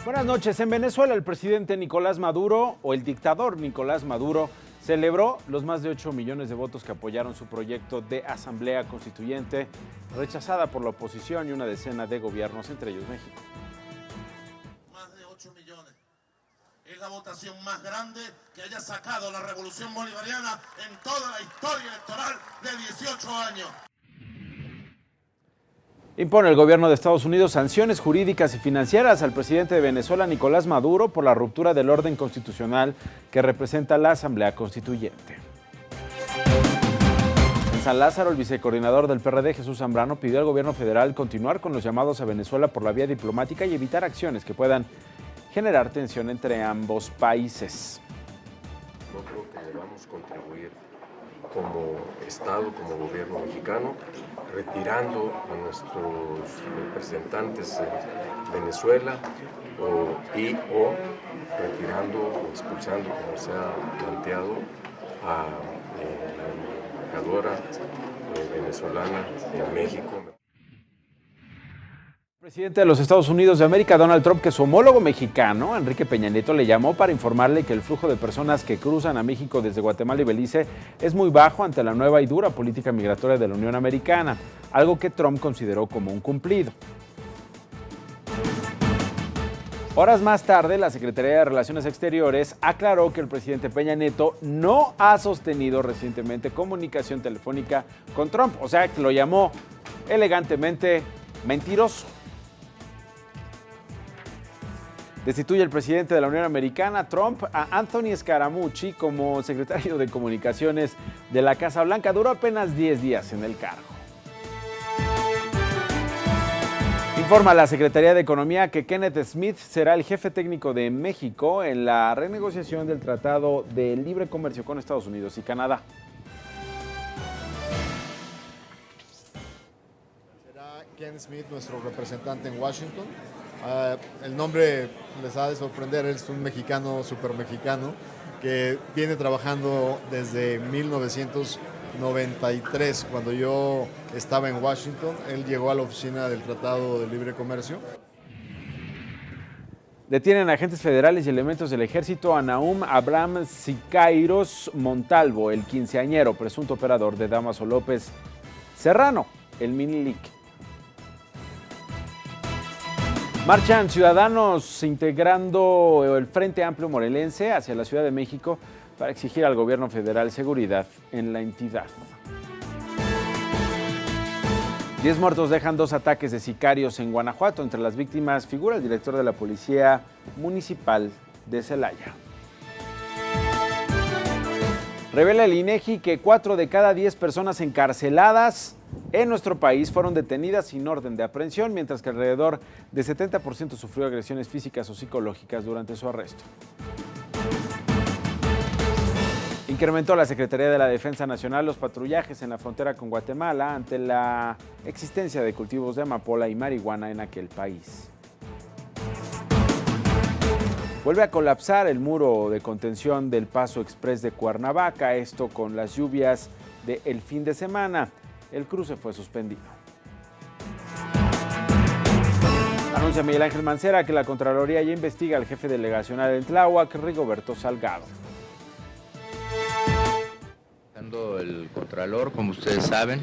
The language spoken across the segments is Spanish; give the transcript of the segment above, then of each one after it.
Buenas noches. En Venezuela, el presidente Nicolás Maduro, o el dictador Nicolás Maduro, celebró los más de 8 millones de votos que apoyaron su proyecto de asamblea constituyente, rechazada por la oposición y una decena de gobiernos, entre ellos México. Más de 8 millones. Es la votación más grande que haya sacado la revolución bolivariana en toda la historia electoral de 18 años. Impone el gobierno de Estados Unidos sanciones jurídicas y financieras al presidente de Venezuela, Nicolás Maduro, por la ruptura del orden constitucional que representa la Asamblea Constituyente. En San Lázaro, el vicecoordinador del PRD, Jesús Zambrano, pidió al gobierno federal continuar con los llamados a Venezuela por la vía diplomática y evitar acciones que puedan generar tensión entre ambos países. No creo que debamos contribuir como Estado, como gobierno mexicano, retirando a nuestros representantes en Venezuela o retirando o expulsando, como se ha planteado, a la embajadora venezolana en México. El presidente de los Estados Unidos de América, Donald Trump, que su homólogo mexicano, Enrique Peña Nieto, le llamó para informarle que el flujo de personas que cruzan a México desde Guatemala y Belice es muy bajo ante la nueva y dura política migratoria de la Unión Americana, algo que Trump consideró como un cumplido. Horas más tarde, la Secretaría de Relaciones Exteriores aclaró que el presidente Peña Nieto no ha sostenido recientemente comunicación telefónica con Trump, o sea, que lo llamó elegantemente mentiroso. Destituye el presidente de la Unión Americana, Trump, a Anthony Scaramucci como secretario de Comunicaciones de la Casa Blanca. Duró apenas 10 días en el cargo. Informa la Secretaría de Economía que Kenneth Smith será el jefe técnico de México en la renegociación del Tratado de Libre Comercio con Estados Unidos y Canadá. Será Ken Smith nuestro representante en Washington. El nombre les ha de sorprender, es un mexicano, súper mexicano, que viene trabajando desde 1993, cuando yo estaba en Washington. Él llegó a la oficina del Tratado de Libre Comercio. Detienen agentes federales y elementos del ejército a Nahum Abraham Siqueiros Montalvo, el quinceañero, presunto operador de Dámaso López Serrano, el Minilic. Marchan ciudadanos integrando el Frente Amplio Morelense hacia la Ciudad de México para exigir al gobierno federal seguridad en la entidad. 10 muertos dejan 2 ataques de sicarios en Guanajuato. Entre las víctimas figura el director de la Policía Municipal de Celaya. Revela el INEGI que 4 de cada 10 personas encarceladas en nuestro país fueron detenidas sin orden de aprehensión, mientras que alrededor de 70% sufrió agresiones físicas o psicológicas durante su arresto. Incrementó la Secretaría de la Defensa Nacional los patrullajes en la frontera con Guatemala ante la existencia de cultivos de amapola y marihuana en aquel país. Vuelve a colapsar el muro de contención del Paso Exprés de Cuernavaca, esto con las lluvias del fin de semana. El cruce fue suspendido. Anuncia Miguel Ángel Mancera que la Contraloría ya investiga al jefe delegacional en Tláhuac, Rigoberto Salgado. El Contralor, como ustedes saben,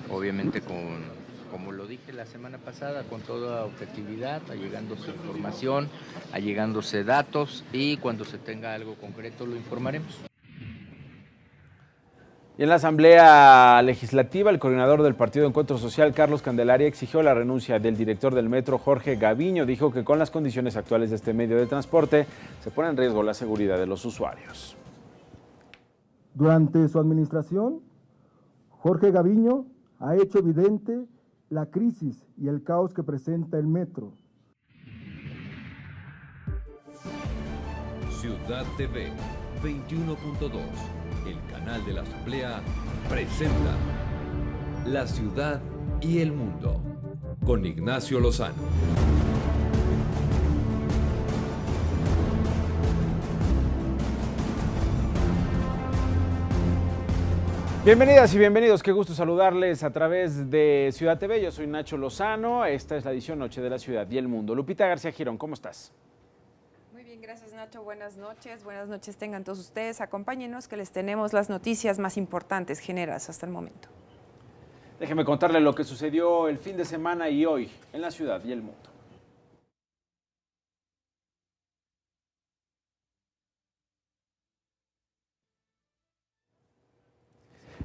obviamente como lo dije la semana pasada, con toda objetividad, allegándose información, allegándose datos, y cuando se tenga algo concreto lo informaremos. Y en la Asamblea Legislativa, el coordinador del Partido Encuentro Social, Carlos Candelaria, exigió la renuncia del director del Metro, Jorge Gaviño. Dijo que con las condiciones actuales de este medio de transporte se pone en riesgo la seguridad de los usuarios. Durante su administración, Jorge Gaviño ha hecho evidente la crisis y el caos que presenta el metro. Ciudad TV 21.2, el canal de la Asamblea, presenta La Ciudad y el Mundo con Ignacio Lozano. Bienvenidas y bienvenidos, qué gusto saludarles a través de Ciudad TV. Yo soy Nacho Lozano, esta es la edición Noche de la Ciudad y el Mundo. Lupita García Girón, ¿cómo estás? Muy bien, gracias Nacho, buenas noches tengan todos ustedes. Acompáñenos que les tenemos las noticias más importantes generadas hasta el momento. Déjeme contarle lo que sucedió el fin de semana y hoy en la ciudad y el mundo.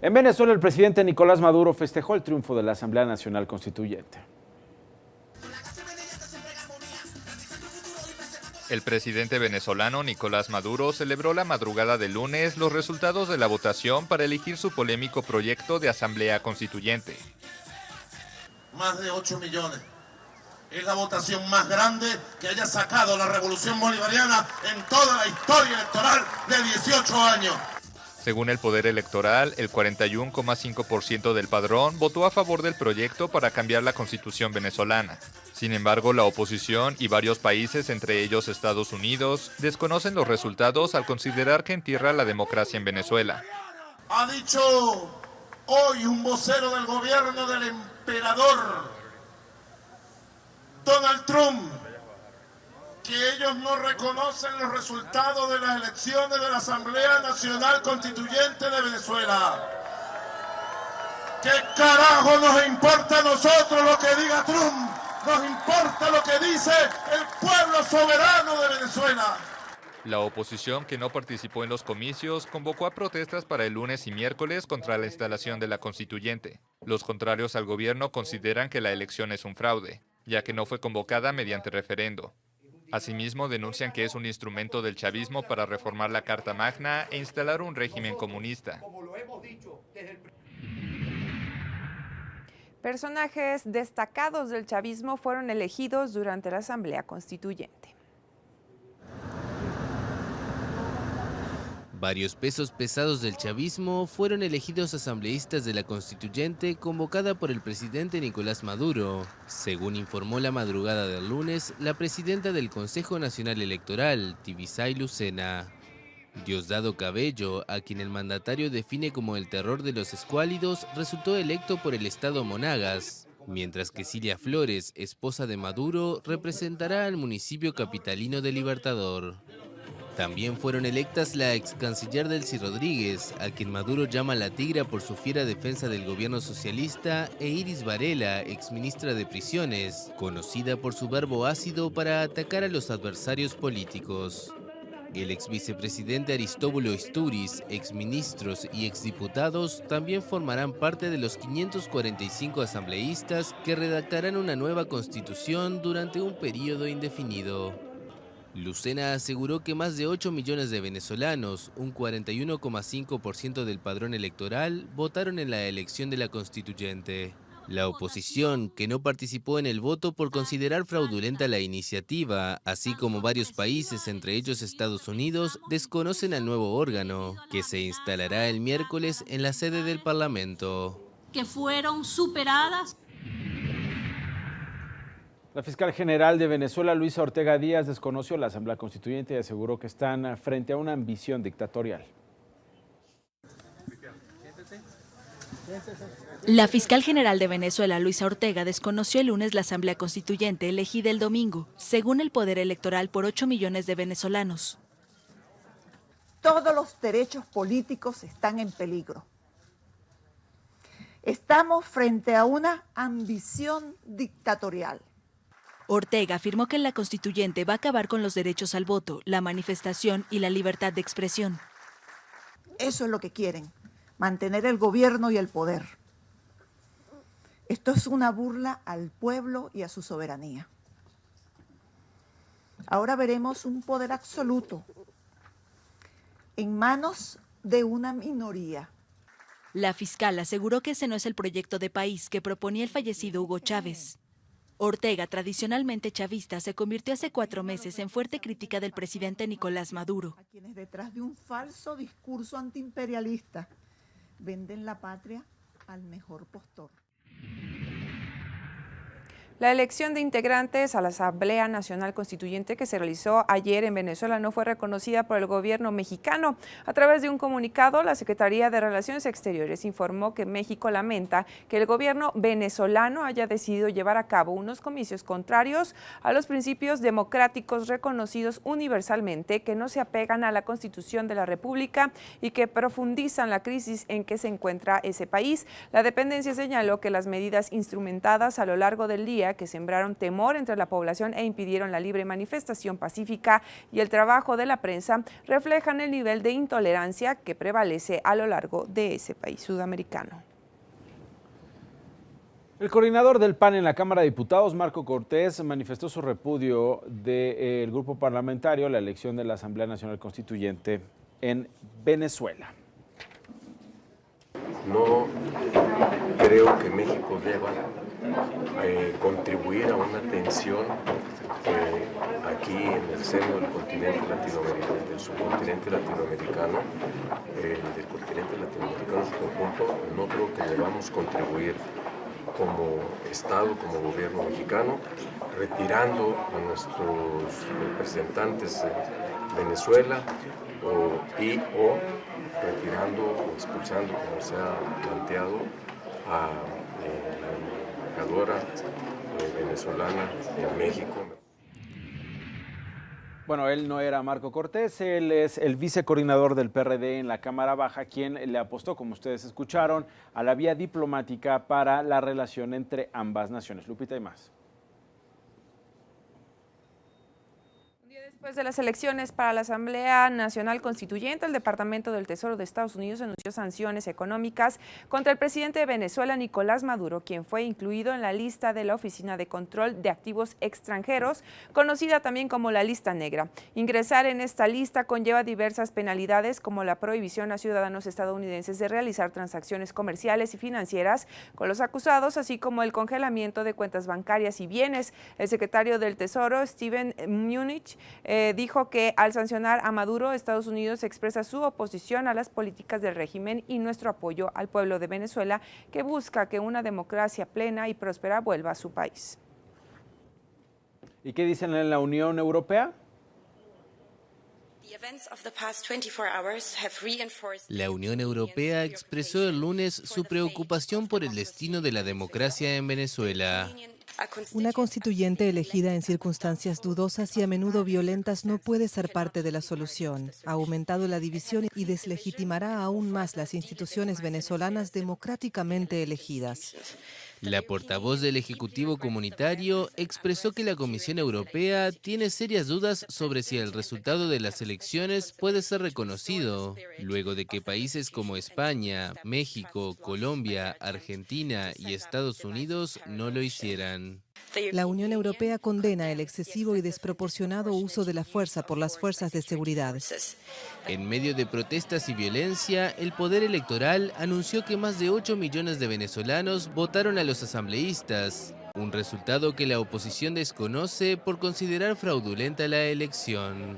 En Venezuela, el presidente Nicolás Maduro festejó el triunfo de la Asamblea Nacional Constituyente. El presidente venezolano Nicolás Maduro celebró la madrugada del lunes los resultados de la votación para elegir su polémico proyecto de Asamblea Constituyente. Más de 8 millones. Es la votación más grande que haya sacado la revolución bolivariana en toda la historia electoral de 18 años. Según el Poder Electoral, el 41,5% del padrón votó a favor del proyecto para cambiar la Constitución venezolana. Sin embargo, la oposición y varios países, entre ellos Estados Unidos, desconocen los resultados al considerar que entierra la democracia en Venezuela. Ha dicho hoy un vocero del gobierno del emperador Donald Trump que ellos no reconocen los resultados de las elecciones de la Asamblea Nacional Constituyente de Venezuela. ¿Qué carajo nos importa a nosotros lo que diga Trump? Nos importa lo que dice el pueblo soberano de Venezuela. La oposición, que no participó en los comicios, convocó a protestas para el lunes y miércoles contra la instalación de la constituyente. Los contrarios al gobierno consideran que la elección es un fraude, ya que no fue convocada mediante referendo. Asimismo, denuncian que es un instrumento del chavismo para reformar la Carta Magna e instalar un régimen comunista. Personajes destacados del chavismo fueron elegidos durante la Asamblea Constituyente. Varios pesos pesados del chavismo fueron elegidos asambleístas de la Constituyente convocada por el presidente Nicolás Maduro. Según informó la madrugada del lunes, la presidenta del Consejo Nacional Electoral, Tibisay Lucena. Diosdado Cabello, a quien el mandatario define como el terror de los escuálidos, resultó electo por el estado Monagas, mientras que Cilia Flores, esposa de Maduro, representará al municipio capitalino de Libertador. También fueron electas la ex canciller Delcy Rodríguez, a quien Maduro llama la tigra por su fiera defensa del gobierno socialista, e Iris Varela, ex ministra de Prisiones, conocida por su verbo ácido para atacar a los adversarios políticos. El ex vicepresidente Aristóbulo Istúriz, exministros y exdiputados también formarán parte de los 545 asambleístas que redactarán una nueva constitución durante un periodo indefinido. Lucena aseguró que más de 8 millones de venezolanos, un 41,5% del padrón electoral, votaron en la elección de la constituyente. La oposición, que no participó en el voto por considerar fraudulenta la iniciativa, así como varios países, entre ellos Estados Unidos, desconocen al nuevo órgano, que se instalará el miércoles en la sede del Parlamento. Que fueron superadas. La fiscal general de Venezuela, Luisa Ortega Díaz, desconoció la Asamblea Constituyente y aseguró que están frente a una ambición dictatorial. La fiscal general de Venezuela, Luisa Ortega, desconoció el lunes la Asamblea Constituyente elegida el domingo, según el Poder Electoral, por 8 millones de venezolanos. Todos los derechos políticos están en peligro. Estamos frente a una ambición dictatorial. Ortega afirmó que la constituyente va a acabar con los derechos al voto, la manifestación y la libertad de expresión. Eso es lo que quieren, mantener el gobierno y el poder. Esto es una burla al pueblo y a su soberanía. Ahora veremos un poder absoluto en manos de una minoría. La fiscal aseguró que ese no es el proyecto de país que proponía el fallecido Hugo Chávez. Ortega, tradicionalmente chavista, se convirtió hace 4 meses en fuerte crítica del presidente Nicolás Maduro. A quienes detrás de un falso discurso antiimperialista venden la patria al mejor postor. La elección de integrantes a la Asamblea Nacional Constituyente que se realizó ayer en Venezuela no fue reconocida por el gobierno mexicano. A través de un comunicado, la Secretaría de Relaciones Exteriores informó que México lamenta que el gobierno venezolano haya decidido llevar a cabo unos comicios contrarios a los principios democráticos reconocidos universalmente, que no se apegan a la Constitución de la República y que profundizan la crisis en que se encuentra ese país. La dependencia señaló que las medidas instrumentadas a lo largo del día que sembraron temor entre la población e impidieron la libre manifestación pacífica y el trabajo de la prensa reflejan el nivel de intolerancia que prevalece a lo largo de ese país sudamericano. El coordinador del PAN en la Cámara de Diputados, Marco Cortés, manifestó su repudio del grupo parlamentario a la elección de la Asamblea Nacional Constituyente en Venezuela. No creo que México deba contribuir a una tensión aquí en el seno del continente latinoamericano, del subcontinente latinoamericano, del continente latinoamericano en su conjunto. No creo que debamos contribuir como Estado, como gobierno mexicano, retirando a nuestros representantes de Venezuela o retirando o expulsando, como se ha planteado, a la embajadora venezolana en México. Bueno, él no era Marco Cortés, él es el vicecoordinador del PRD en la Cámara Baja, quien le apostó, como ustedes escucharon, a la vía diplomática para la relación entre ambas naciones. Lupita y más. Después de las elecciones para la Asamblea Nacional Constituyente, el Departamento del Tesoro de Estados Unidos anunció sanciones económicas contra el presidente de Venezuela, Nicolás Maduro, quien fue incluido en la lista de la Oficina de Control de Activos Extranjeros, conocida también como la lista negra. Ingresar en esta lista conlleva diversas penalidades, como la prohibición a ciudadanos estadounidenses de realizar transacciones comerciales y financieras con los acusados, así como el congelamiento de cuentas bancarias y bienes. El secretario del Tesoro, Steven Mnuchin, dijo que al sancionar a Maduro, Estados Unidos expresa su oposición a las políticas del régimen y nuestro apoyo al pueblo de Venezuela, que busca que una democracia plena y próspera vuelva a su país. ¿Y qué dicen en la Unión Europea? La Unión Europea expresó el lunes su preocupación por el destino de la democracia en Venezuela. Una constituyente elegida en circunstancias dudosas y a menudo violentas no puede ser parte de la solución. Ha aumentado la división y deslegitimará aún más las instituciones venezolanas democráticamente elegidas. La portavoz del Ejecutivo Comunitario expresó que la Comisión Europea tiene serias dudas sobre si el resultado de las elecciones puede ser reconocido, luego de que países como España, México, Colombia, Argentina y Estados Unidos no lo hicieran. La Unión Europea condena el excesivo y desproporcionado uso de la fuerza por las fuerzas de seguridad. En medio de protestas y violencia, el Poder Electoral anunció que más de 8 millones de venezolanos votaron a los asambleístas, un resultado que la oposición desconoce por considerar fraudulenta la elección.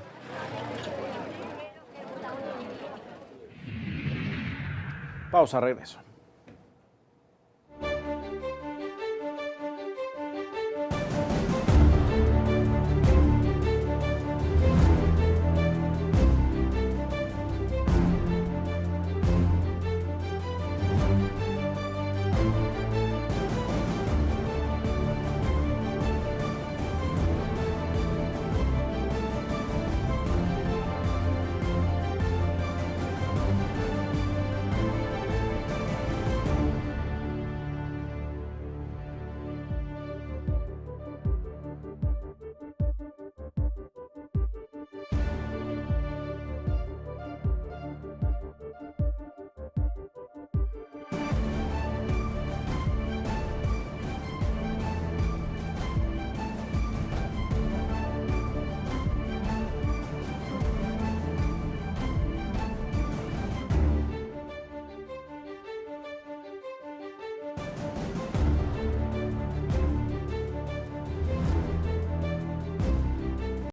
Pausa, regreso.